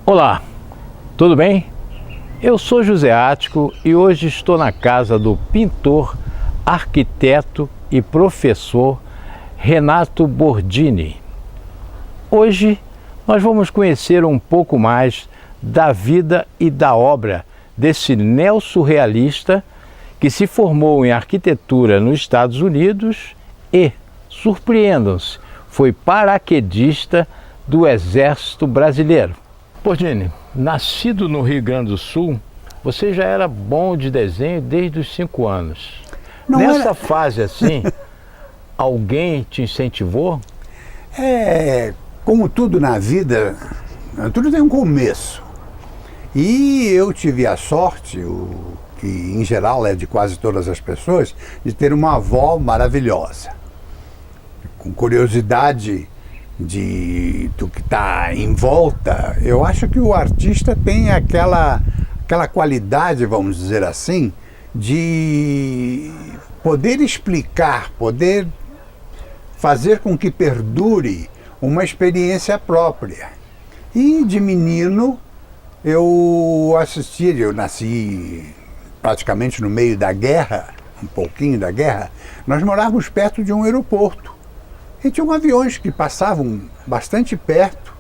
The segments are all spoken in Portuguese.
Olá, tudo bem? Eu sou José Ático e hoje estou na casa do pintor, arquiteto e professor Renato Bordini. Hoje nós vamos conhecer um pouco mais da vida e da obra desse neossurrealista que se formou em arquitetura nos Estados Unidos e, surpreendam-se, foi paraquedista do Exército Brasileiro. Bordini, nascido no Rio Grande do Sul, você já era bom de desenho desde os 5 anos. Nessa fase assim, alguém te incentivou? Como tudo na vida, tudo tem um começo. E eu tive a sorte, que em geral é de quase todas as pessoas, de ter uma avó maravilhosa. Com curiosidade do que está em volta, eu acho que o artista tem aquela qualidade, vamos dizer assim, de poder explicar, poder fazer com que perdure uma experiência própria. E de menino eu nasci praticamente no meio da guerra, um pouquinho da guerra. Nós morávamos perto de um aeroporto. E tinham aviões que passavam bastante perto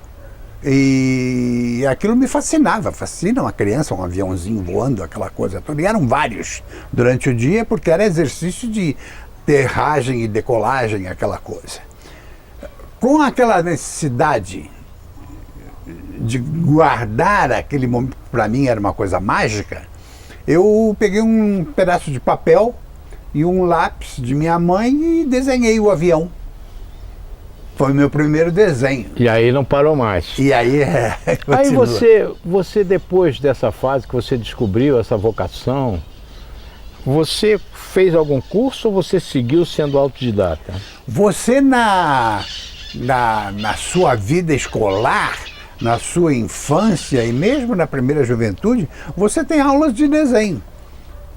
e aquilo me fascinava. Fascina uma criança, um aviãozinho voando, aquela coisa toda. E eram vários durante o dia, porque era exercício de aterragem e decolagem, aquela coisa. Com aquela necessidade de guardar aquele momento, que para mim era uma coisa mágica, eu peguei um pedaço de papel e um lápis de minha mãe e desenhei o avião. Foi o meu primeiro desenho. E aí não parou mais. E aí Aí você depois dessa fase que você descobriu essa vocação, você fez algum curso ou você seguiu sendo autodidata? Você na sua vida escolar, na sua infância e mesmo na primeira juventude, você tem aulas de desenho.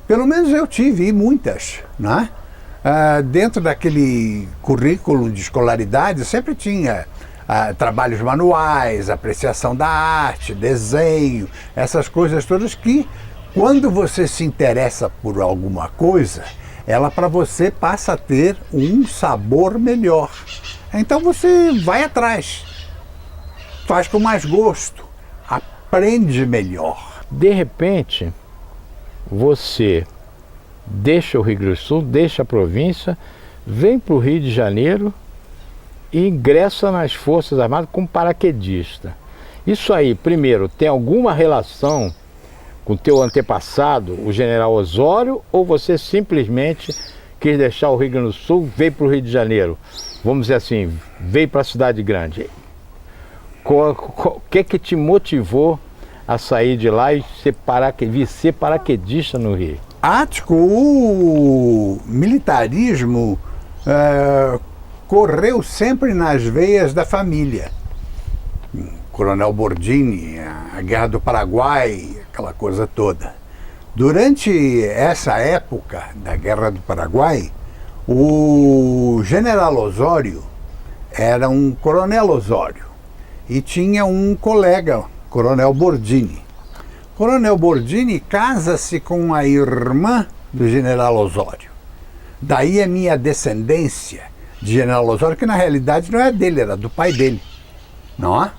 Pelo menos eu tive, e muitas, né? Dentro daquele currículo de escolaridade sempre tinha trabalhos manuais, apreciação da arte, desenho, essas coisas todas que, quando você se interessa por alguma coisa, ela para você passa a ter um sabor melhor. Então você vai atrás, faz com mais gosto, aprende melhor. De repente, você deixa o Rio Grande do Sul, deixa a província, vem para o Rio de Janeiro e ingressa nas Forças Armadas como paraquedista. Isso aí, primeiro, tem alguma relação com o teu antepassado, o General Osório, ou você simplesmente quis deixar o Rio Grande do Sul, veio para o Rio de Janeiro? Vamos dizer assim, veio para a cidade grande. O que te motivou a sair de lá e ser paraquedista no Rio? Ático, o militarismo correu sempre nas veias da família. Coronel Bordini, a Guerra do Paraguai, aquela coisa toda. Durante essa época da Guerra do Paraguai, o General Osório era um Coronel Osório e tinha um colega, Coronel Bordini. Coronel Bordini casa-se com a irmã do General Osório. Daí a minha descendência de General Osório, que na realidade não é dele, era do pai dele. Não é?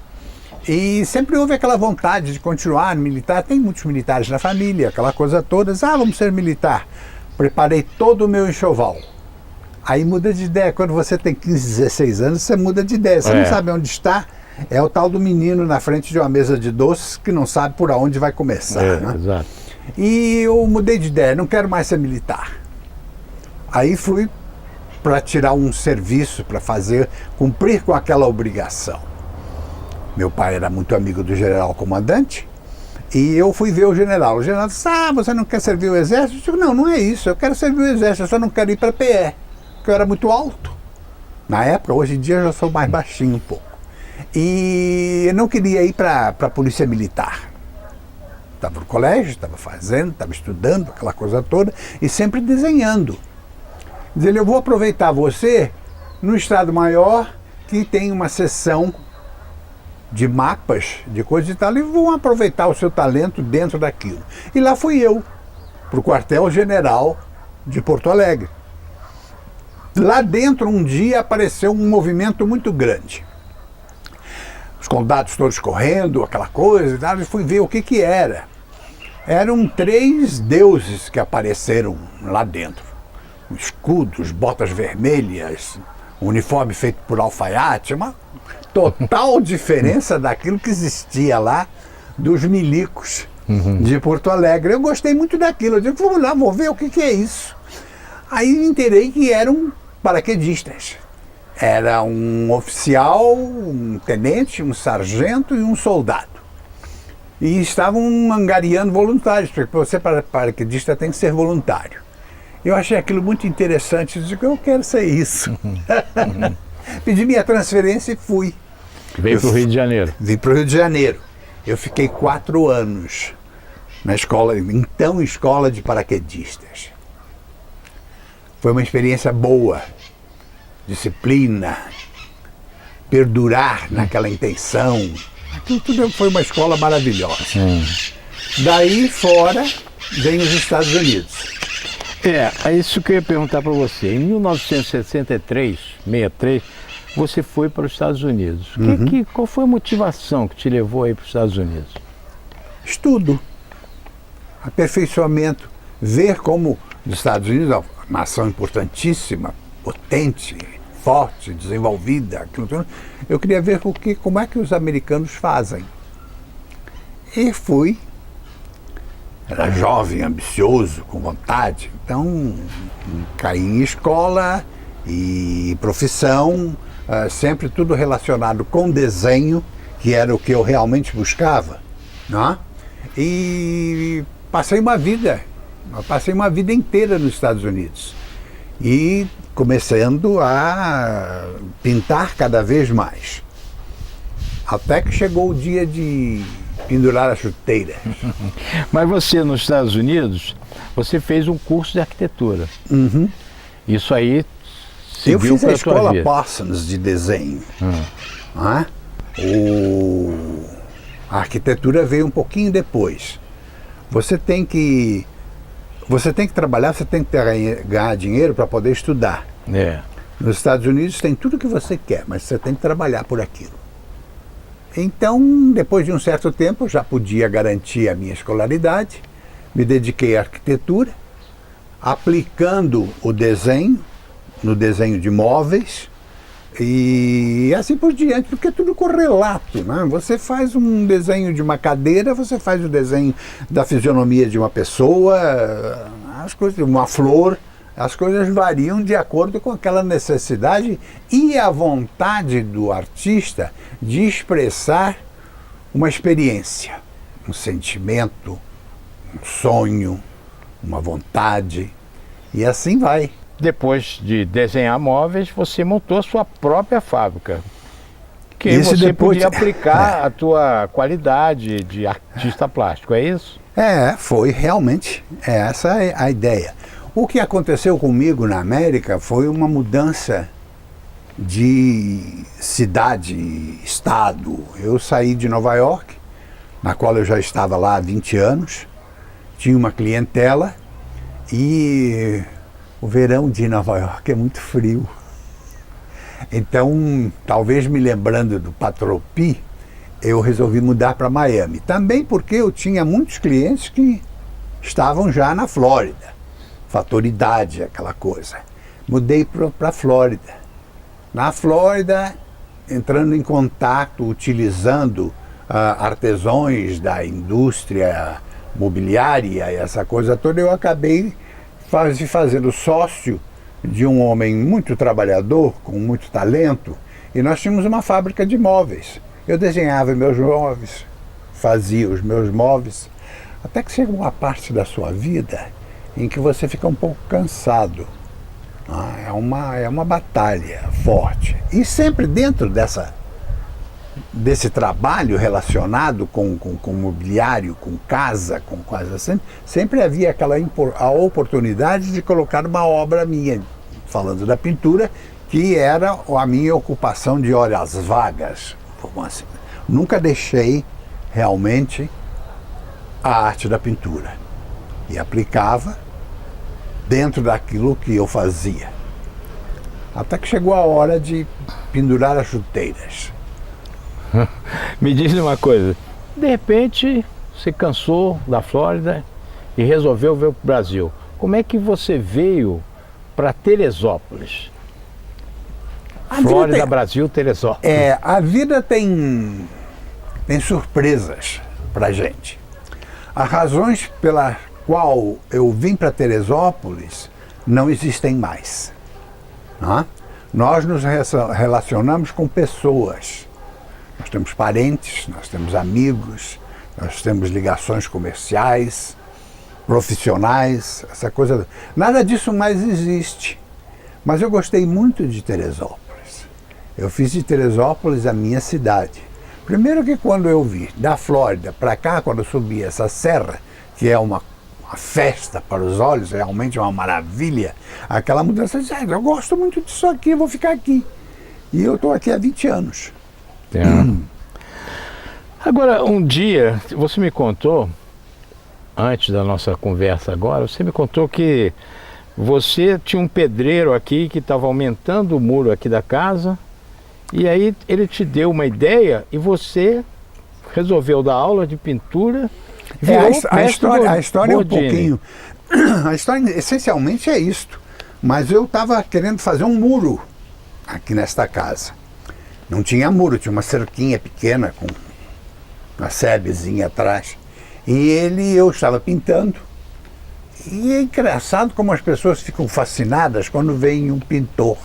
E sempre houve aquela vontade de continuar no militar. Tem muitos militares na família, aquela coisa toda. Vamos ser militar. Preparei todo o meu enxoval. Aí muda de ideia. Quando você tem 15, 16 anos, você muda de ideia. Você não sabe onde está. É o tal do menino na frente de uma mesa de doces que não sabe por onde vai começar. Né? Exato. E eu mudei de ideia, não quero mais ser militar. Aí fui para tirar um serviço, para cumprir com aquela obrigação. Meu pai era muito amigo do general comandante e eu fui ver o general. O general disse, você não quer servir o exército? Eu digo, não é isso, eu quero servir o exército, eu só não quero ir para PE, porque eu era muito alto. Na época, hoje em dia eu já sou mais baixinho um pouco. E eu não queria ir para a polícia militar. Estava no colégio, estava fazendo, estava estudando, aquela coisa toda, e sempre desenhando. Diz ele, eu vou aproveitar você no Estado Maior, que tem uma seção de mapas, de coisa e tal, e vão aproveitar o seu talento dentro daquilo. E lá fui eu, para o quartel-general de Porto Alegre. Lá dentro, um dia, apareceu um movimento muito grande. Os soldados todos correndo, aquela coisa e tal, e fui ver o que era. Eram 3 deuses que apareceram lá dentro. Escudos, botas vermelhas, uniforme feito por alfaiate, uma total diferença daquilo que existia lá, dos milicos de Porto Alegre. Eu gostei muito daquilo, eu digo, vamos lá, vou ver o que é isso. Aí me enterei que eram paraquedistas. Era um oficial, um tenente, um sargento e um soldado. E estavam angariando voluntários, porque para você paraquedista tem que ser voluntário. Eu achei aquilo muito interessante, eu disse, eu quero ser isso. Pedi minha transferência e fui. Veio para o Rio de Janeiro. Vim para o Rio de Janeiro. Eu fiquei 4 anos na escola, então escola de paraquedistas. Foi uma experiência boa, disciplina, perdurar naquela intenção. Aquilo tudo foi uma escola maravilhosa. Daí fora, vem os Estados Unidos. É isso que eu ia perguntar para você. Em 1963, 63, você foi para os Estados Unidos. Qual foi a motivação que te levou aí para os Estados Unidos? Estudo, aperfeiçoamento, ver como os Estados Unidos, uma nação importantíssima, potente, forte, desenvolvida, aquilo tudo, eu queria ver como é que os americanos fazem. E fui. Era jovem, ambicioso, com vontade. Então, caí em escola e profissão, sempre tudo relacionado com desenho, que era o que eu realmente buscava. Né? E passei uma vida inteira nos Estados Unidos. E começando a pintar cada vez mais. Até que chegou o dia de pendurar as chuteiras. Mas você, nos Estados Unidos, você fez um curso de arquitetura. Isso aí eu fiz a tua escola vida. Parsons de desenho. A arquitetura veio um pouquinho depois. Você tem que trabalhar, você tem que ganhar dinheiro para poder estudar. Nos Estados Unidos tem tudo o que você quer, mas você tem que trabalhar por aquilo. Então, depois de um certo tempo, eu já podia garantir a minha escolaridade, me dediquei à arquitetura, aplicando o desenho, no desenho de móveis, e assim por diante, porque é tudo correlato, né? Você faz um desenho de uma cadeira, você faz o desenho da fisionomia de uma pessoa, as coisas, uma flor, as coisas variam de acordo com aquela necessidade e a vontade do artista de expressar uma experiência, um sentimento, um sonho, uma vontade, e assim vai. Depois de desenhar móveis, você montou a sua própria fábrica. Que Isso você depois podia aplicar a tua qualidade de artista plástico, é isso? Foi realmente, essa é a ideia. O que aconteceu comigo na América foi uma mudança de cidade, estado. Eu saí de Nova York, na qual eu já estava lá há 20 anos, tinha uma clientela e o verão de Nova York é muito frio. Então, talvez me lembrando do Patropi, eu resolvi mudar para Miami. Também porque eu tinha muitos clientes que estavam já na Flórida. Fator idade, aquela coisa. Mudei para a Flórida. Na Flórida, entrando em contato, utilizando artesãos da indústria mobiliária e essa coisa toda, eu acabei fazendo sócio de um homem muito trabalhador, com muito talento, e nós tínhamos uma fábrica de móveis. Eu desenhava meus móveis, fazia os meus móveis, até que chega uma parte da sua vida em que você fica um pouco cansado. É uma batalha forte. E sempre dentro desse trabalho relacionado com mobiliário, com casa, com coisas assim, sempre havia a oportunidade de colocar uma obra minha, falando da pintura, que era a minha ocupação de horas vagas. Assim. Nunca deixei realmente a arte da pintura. E aplicava dentro daquilo que eu fazia. Até que chegou a hora de pendurar as chuteiras. Me diz uma coisa, de repente você cansou da Flórida e resolveu vir para o Brasil. Como é que você veio para Teresópolis? Flórida, Brasil, Teresópolis. A vida tem surpresas pra gente. As razões pela qual eu vim para Teresópolis não existem mais. Né? Nós nos relacionamos com pessoas. Nós temos parentes, nós temos amigos, nós temos ligações comerciais, profissionais, essa coisa. Nada disso mais existe. Mas eu gostei muito de Teresópolis. Eu fiz de Teresópolis a minha cidade. Primeiro que quando eu vi da Flórida para cá, quando eu subi essa serra, que é uma festa para os olhos, realmente uma maravilha, aquela mudança de eu gosto muito disso aqui, eu vou ficar aqui. E eu estou aqui há 20 anos. Agora, um dia, você me contou, antes da nossa conversa agora, você me contou que você tinha um pedreiro aqui que estava aumentando o muro aqui da casa, e aí ele te deu uma ideia e você resolveu dar aula de pintura. A história é um pouquinho. A história essencialmente é isto. Mas eu estava querendo fazer um muro aqui nesta casa. Não tinha muro, tinha uma cerquinha pequena com uma sebezinha atrás. E eu estava pintando. E é engraçado como as pessoas ficam fascinadas quando veem um pintor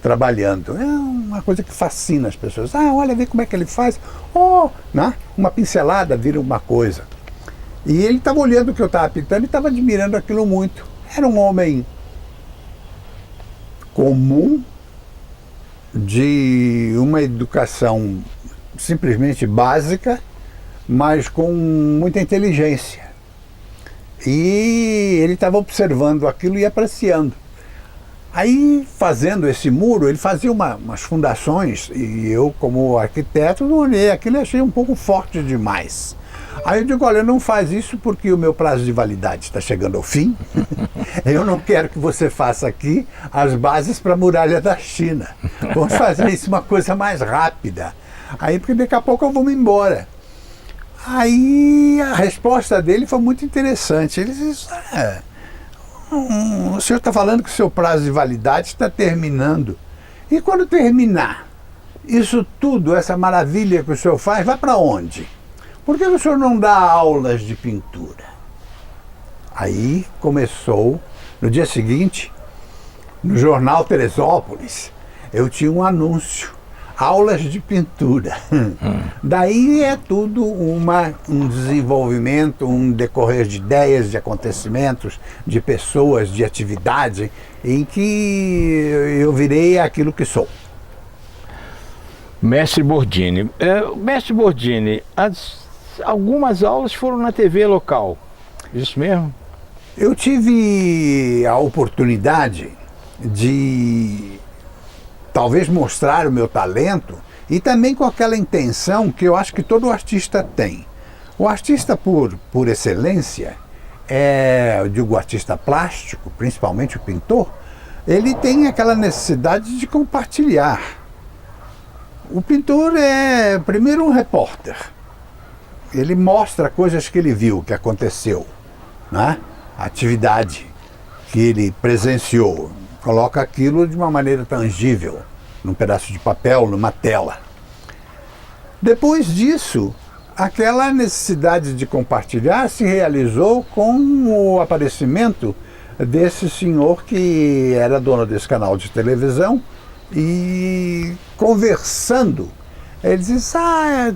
trabalhando. É uma coisa que fascina as pessoas. Olha, vê como é que ele faz. Né? Uma pincelada vira uma coisa. E ele estava olhando o que eu estava pintando e estava admirando aquilo muito. Era um homem comum, de uma educação simplesmente básica, mas com muita inteligência. E ele estava observando aquilo e apreciando. Aí, fazendo esse muro, ele fazia umas fundações, e eu, como arquiteto, olhei aquilo e achei um pouco forte demais. Aí eu digo, olha, não faz isso porque o meu prazo de validade está chegando ao fim. Eu não quero que você faça aqui as bases para a muralha da China. Vamos fazer isso uma coisa mais rápida. Aí, porque daqui a pouco eu vou me embora. Aí a resposta dele foi muito interessante. Ele disse, o senhor está falando que o seu prazo de validade está terminando. E quando terminar, isso tudo, essa maravilha que o senhor faz, vai para onde? Por que o senhor não dá aulas de pintura? Aí começou, no dia seguinte, no jornal Teresópolis, eu tinha um anúncio, aulas de pintura. Daí é tudo um desenvolvimento, um decorrer de ideias, de acontecimentos, de pessoas, de atividade, em que eu virei aquilo que sou. Mestre Bordini. Mestre Bordini, algumas aulas foram na TV local, isso mesmo? Eu tive a oportunidade de talvez mostrar o meu talento e também com aquela intenção que eu acho que todo artista tem. O artista por excelência, eu digo o artista plástico, principalmente o pintor, ele tem aquela necessidade de compartilhar. O pintor é primeiro um repórter. Ele mostra coisas que ele viu, que aconteceu, né? A atividade que ele presenciou. Coloca aquilo de uma maneira tangível, num pedaço de papel, numa tela. Depois disso, aquela necessidade de compartilhar se realizou com o aparecimento desse senhor que era dono desse canal de televisão e conversando. Ele disse,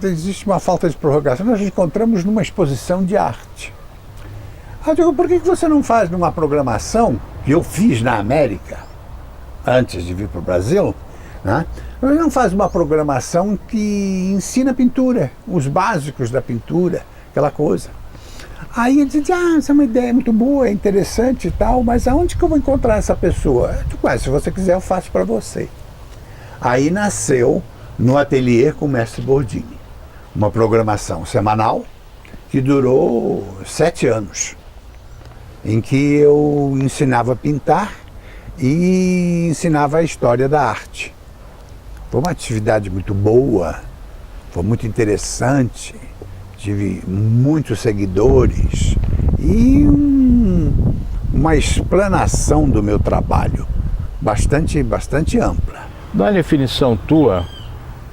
existe uma falta de prorrogação, nós nos encontramos numa exposição de arte. Eu digo, por que você não faz numa programação que eu fiz na América, antes de vir para o Brasil, né? Ele não faz uma programação que ensina pintura, os básicos da pintura, aquela coisa. Aí ele diz, essa é uma ideia muito boa, é interessante e tal, mas aonde que eu vou encontrar essa pessoa? Se você quiser eu faço para você. Aí nasceu no ateliê com o mestre Bordini, uma programação semanal que durou 7 anos, em que eu ensinava a pintar e ensinava a história da arte. Foi uma atividade muito boa, foi muito interessante, tive muitos seguidores e uma explanação do meu trabalho bastante ampla. Dá uma definição tua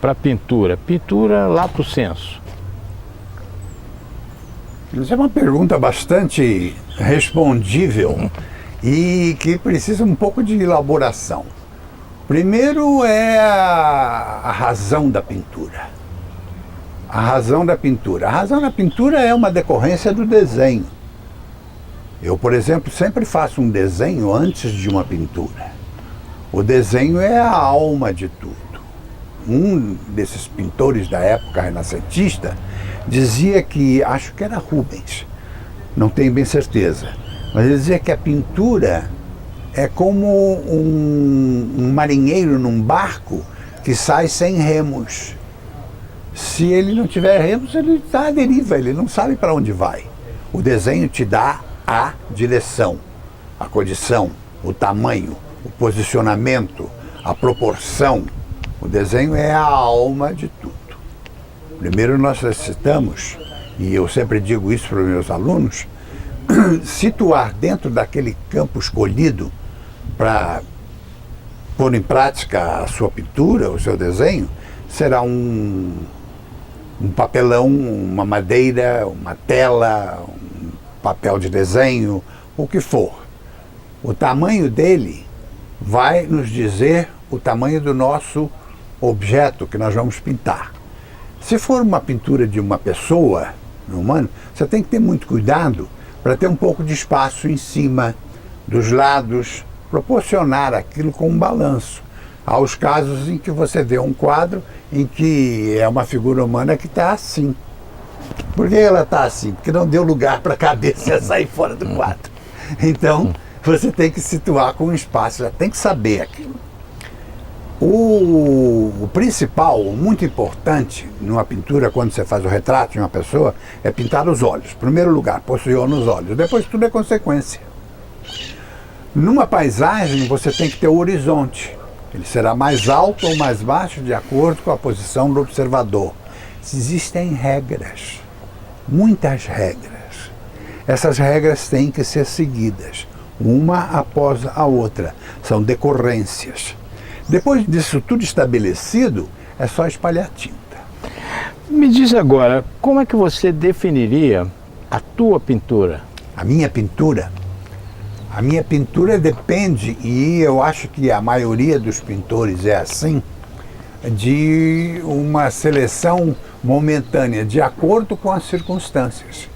para pintura, pintura lá pro senso. Isso é uma pergunta bastante respondível e que precisa um pouco de elaboração. Primeiro é a razão da pintura. A razão da pintura. A razão da pintura é uma decorrência do desenho. Eu, por exemplo, sempre faço um desenho antes de uma pintura. O desenho é a alma de tudo. Um desses pintores da época renascentista dizia que, acho que era Rubens, não tenho bem certeza, mas ele dizia que a pintura é como um marinheiro num barco que sai sem remos. Se ele não tiver remos, ele está à deriva, ele não sabe para onde vai. O desenho te dá a direção, a condição, o tamanho, o posicionamento, a proporção. O desenho é a alma de tudo. Primeiro nós necessitamos, e eu sempre digo isso para os meus alunos, situar dentro daquele campo escolhido para pôr em prática a sua pintura, o seu desenho, será um papelão, uma madeira, uma tela, um papel de desenho, o que for. O tamanho dele vai nos dizer o tamanho do nosso objeto que nós vamos pintar. Se for uma pintura de uma pessoa, um humano, você tem que ter muito cuidado para ter um pouco de espaço em cima, dos lados, proporcionar aquilo com um balanço. Há os casos em que você vê um quadro em que é uma figura humana que está assim. Por que ela está assim? Porque não deu lugar para a cabeça sair fora do quadro. Então, você tem que situar com um espaço, já tem que saber aquilo. O principal, muito importante numa pintura, quando você faz o retrato de uma pessoa, é pintar os olhos. Em primeiro lugar, posiciona os olhos. Depois tudo é consequência. Numa paisagem, você tem que ter o horizonte. Ele será mais alto ou mais baixo de acordo com a posição do observador. Existem regras, muitas regras. Essas regras têm que ser seguidas, uma após a outra. São decorrências. Depois disso tudo estabelecido, é só espalhar tinta. Me diz agora, como é que você definiria a tua pintura? A minha pintura? A minha pintura depende, e eu acho que a maioria dos pintores é assim, de uma seleção momentânea, de acordo com as circunstâncias.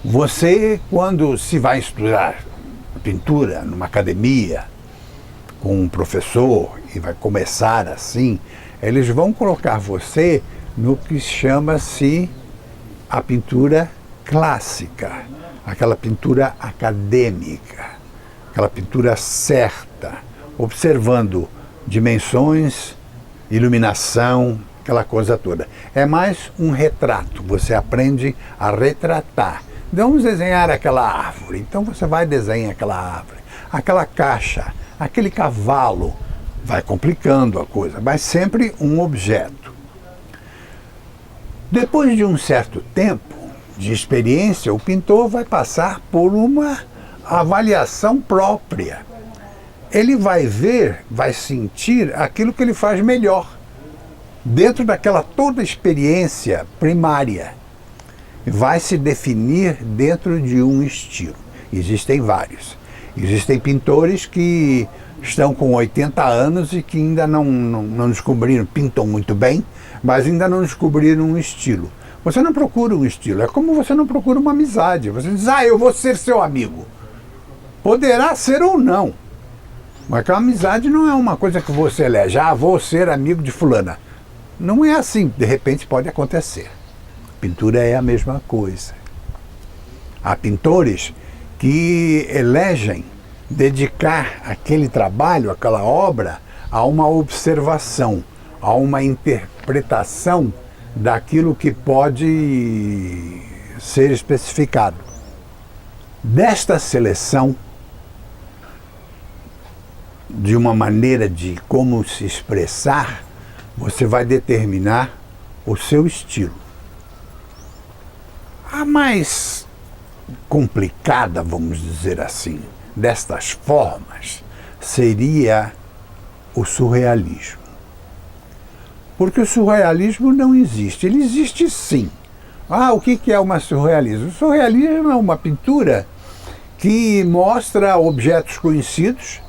Você, quando se vai estudar pintura numa academia, com um professor, e vai começar assim, eles vão colocar você no que chama-se a pintura clássica, aquela pintura acadêmica, aquela pintura certa, observando dimensões, iluminação, aquela coisa toda. É mais um retrato, você aprende a retratar. Vamos desenhar aquela árvore, então você vai desenhar aquela árvore, aquela caixa, aquele cavalo, vai complicando a coisa, mas sempre um objeto. Depois de um certo tempo de experiência, o pintor vai passar por uma avaliação própria. Ele vai ver, vai sentir aquilo que ele faz melhor, dentro daquela toda experiência primária. Vai se definir dentro de um estilo. Existem vários. Existem pintores que estão com 80 anos e que ainda não descobriram, pintam muito bem, mas ainda não descobriram um estilo. Você não procura um estilo, é como você não procura uma amizade. Você diz, eu vou ser seu amigo. Poderá ser ou não, Mas que a amizade não é uma coisa que você elege, vou ser amigo de fulana. Não é assim, de repente pode acontecer. Pintura é a mesma coisa. Há pintores que elegem dedicar aquele trabalho, aquela obra, a uma observação, a uma interpretação daquilo que pode ser especificado. Desta seleção, de uma maneira de como se expressar, você vai determinar o seu estilo. A mais complicada, vamos dizer assim, destas formas, seria o surrealismo. Porque o surrealismo não existe. Ele existe sim. O que é uma surrealismo? O surrealismo é uma pintura que mostra objetos conhecidos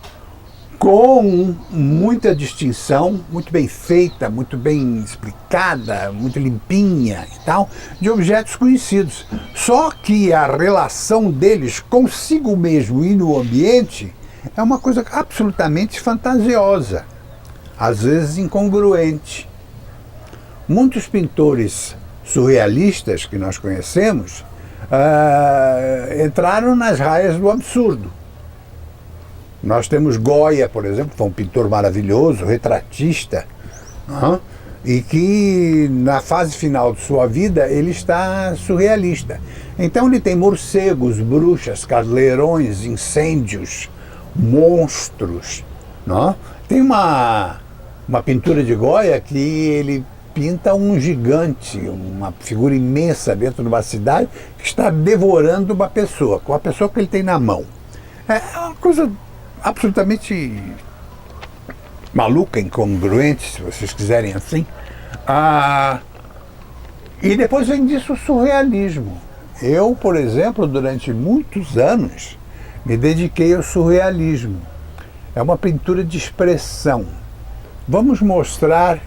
com muita distinção, muito bem feita, muito bem explicada, muito limpinha e tal, de objetos conhecidos. Só que a relação deles consigo mesmo e no ambiente é uma coisa absolutamente fantasiosa, às vezes incongruente. Muitos pintores surrealistas que nós conhecemos entraram nas raias do absurdo. Nós temos Goya, por exemplo, que foi um pintor maravilhoso, retratista, e que na fase final de sua vida ele está surrealista. Então ele tem morcegos, bruxas, caldeirões, incêndios, monstros. Tem uma pintura de Goya que ele pinta um gigante, uma figura imensa dentro de uma cidade que está devorando uma pessoa, com a pessoa que ele tem na mão. É uma coisa absolutamente maluca, incongruente, se vocês quiserem assim. E depois vem disso o surrealismo. Eu, por exemplo, durante muitos anos, me dediquei ao surrealismo. É uma pintura de expressão. Vamos mostrar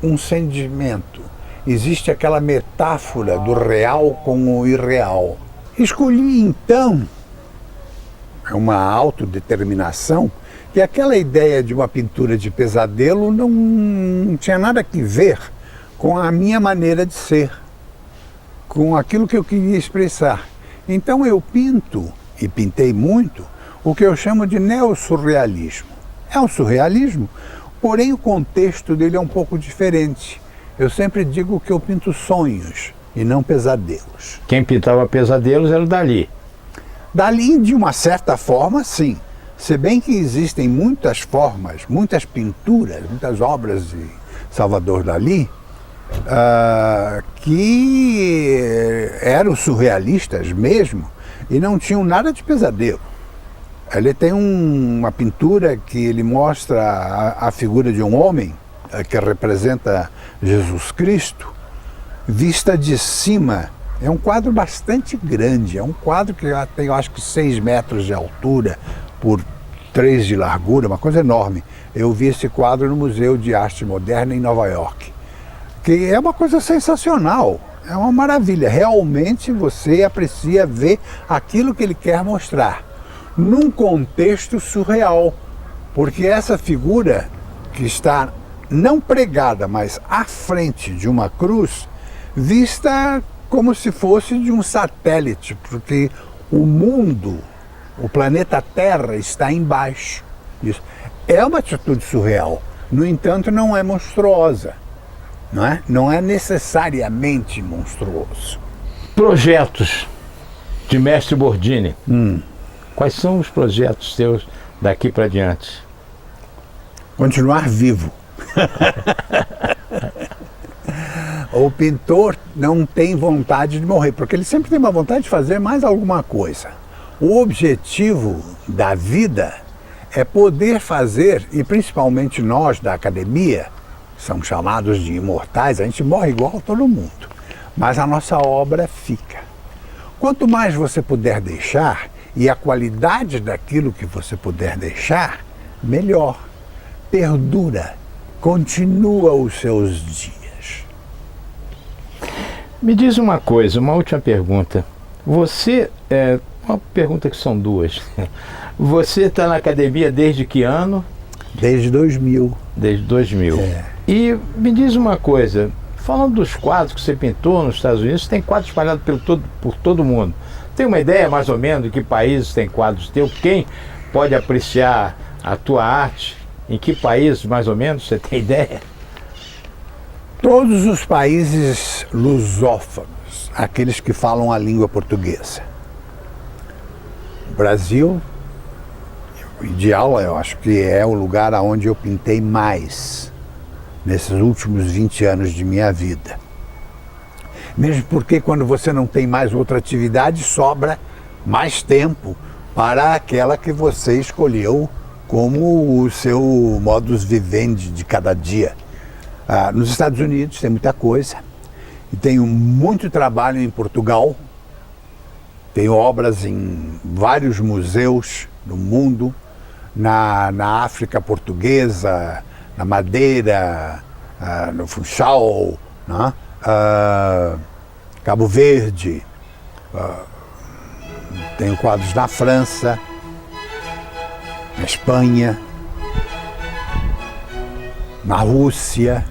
um sentimento. Existe aquela metáfora do real com o irreal. Escolhi, então, uma autodeterminação, que aquela ideia de uma pintura de pesadelo não tinha nada a ver com a minha maneira de ser, com aquilo que eu queria expressar. Então eu pinto, e pintei muito, o que eu chamo de neossurrealismo. É um surrealismo, porém o contexto dele é um pouco diferente. Eu sempre digo que eu pinto sonhos e não pesadelos. Quem pintava pesadelos era o Dalí. Dalí, de uma certa forma, sim. Se bem que existem muitas formas, muitas pinturas, muitas obras de Salvador Dalí que eram surrealistas mesmo e não tinham nada de pesadelo. Ele tem uma pintura que ele mostra a figura de um homem que representa Jesus Cristo, vista de cima. É um quadro bastante grande, é um quadro que tem, eu acho que 6 metros de altura por 3 de largura, uma coisa enorme. Eu vi esse quadro no Museu de Arte Moderna em Nova York, que é uma coisa sensacional, é uma maravilha. Realmente você aprecia ver aquilo que ele quer mostrar, num contexto surreal, porque essa figura que está não pregada, mas à frente de uma cruz, vista como se fosse de um satélite, porque o mundo, o planeta Terra está embaixo. Isso é uma atitude surreal, no entanto não é monstruosa, não é? Não é necessariamente monstruoso. Projetos de Mestre Bordini. Quais são os projetos seus daqui para diante? Continuar vivo. O pintor não tem vontade de morrer, porque ele sempre tem uma vontade de fazer mais alguma coisa. O objetivo da vida é poder fazer, e principalmente nós da academia, somos chamados de imortais, a gente morre igual a todo mundo, mas a nossa obra fica. Quanto mais você puder deixar, e a qualidade daquilo que você puder deixar, melhor. Perdura, continua os seus dias. Me diz uma coisa, uma última pergunta. Você Uma pergunta que são duas. Você está na academia desde que ano? Desde 2000. Desde 2000. É. E me diz uma coisa, falando dos quadros que você pintou nos Estados Unidos, tem quadros espalhados por todo o mundo. Tem uma ideia mais ou menos de que países tem quadros teus? Quem pode apreciar a tua arte? Em que países mais ou menos? Você tem ideia? Todos os países lusófonos, aqueles que falam a língua portuguesa. O Brasil, o ideal, eu acho que é o lugar onde eu pintei mais nesses últimos 20 anos de minha vida. Mesmo porque quando você não tem mais outra atividade, sobra mais tempo para aquela que você escolheu como o seu modus vivendi de cada dia. Nos Estados Unidos tem muita coisa, e tenho muito trabalho em Portugal, tenho obras em vários museus do mundo, na África portuguesa, na Madeira, no Funchal, né? Cabo Verde, tenho quadros na França, na Espanha, na Rússia.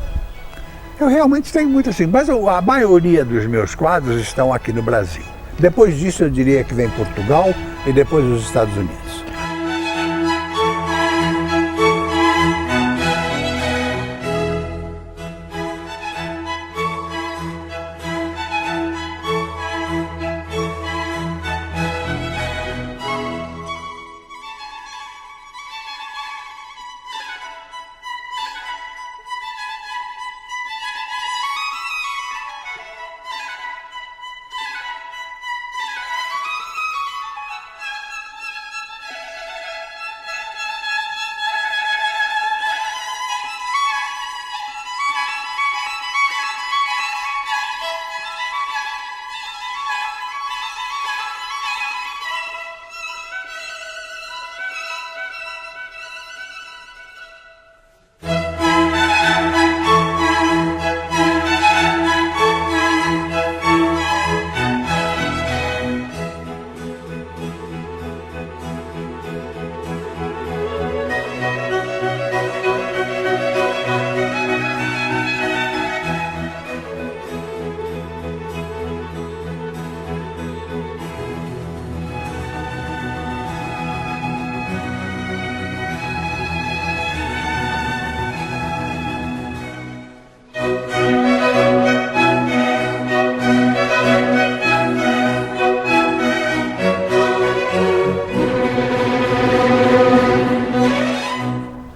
Eu realmente tenho muito assim, mas a maioria dos meus quadros estão aqui no Brasil. Depois disso eu diria que vem Portugal e depois os Estados Unidos.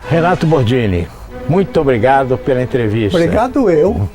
Renato Bordini, muito obrigado pela entrevista. Obrigado eu.